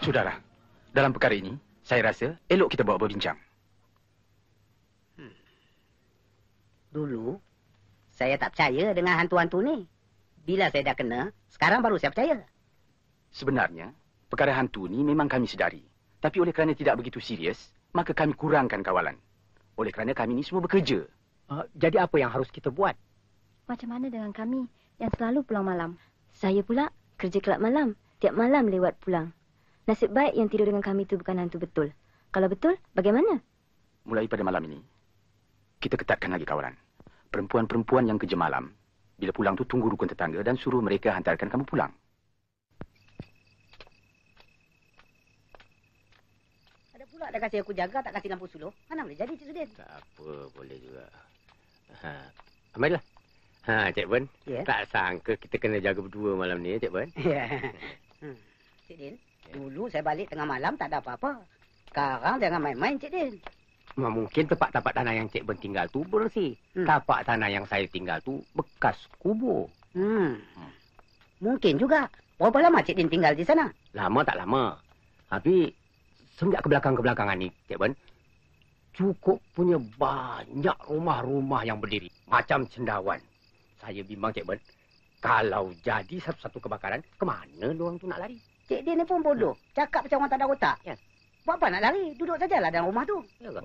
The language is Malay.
Sudahlah, dalam perkara ini, saya rasa elok kita bawa berbincang. Dulu, saya tak percaya dengan hantu-hantu ni. Bila saya dah kena, sekarang baru saya percaya. Sebenarnya, perkara hantu ni memang kami sedari. Tapi oleh kerana tidak begitu serius, maka kami kurangkan kawalan. Oleh kerana kami ni semua bekerja. Jadi apa yang harus kita buat? Macam mana dengan kami yang selalu pulang malam? Saya pula kerja kelab malam. Tiap malam lewat pulang. Nasib baik yang tidur dengan kami itu bukan hantu betul. Kalau betul, bagaimana? Mulai pada malam ini, kita ketatkan lagi kawalan. Perempuan-perempuan yang kerja malam, bila pulang tu tunggu rukun tetangga dan suruh mereka hantarkan kamu pulang. Ada pula dah kasih aku jaga, tak kasih lampu suluh. Mana boleh jadi, Cik Sudin? Tak apa, boleh juga. Amailah. Cik Ben. Ya. Tak sangka kita kena jaga berdua malam ni, Cik Ben. Ya. Cik Din, dulu saya balik tengah malam tak ada apa-apa. Sekarang jangan main-main, Cik Din. Mungkin tapak tanah yang Cik Ben tinggal tu bersih. Tapak tanah yang saya tinggal tu bekas kubur. Mungkin juga. Berapa lama Cik Din tinggal di sana? Lama tak lama. Tapi semenjak kebelakangan ni, Cik Ben, cukup punya banyak rumah-rumah yang berdiri. Macam cendawan. Saya bimbang, Cik Ben. Kalau jadi satu-satu kebakaran, kemana diorang tu nak lari? Cik Din ni pun bodoh. Cakap macam orang tak ada otak. Ya. Buat apa nak lari? Duduk sajalah dalam rumah tu. Ya ke?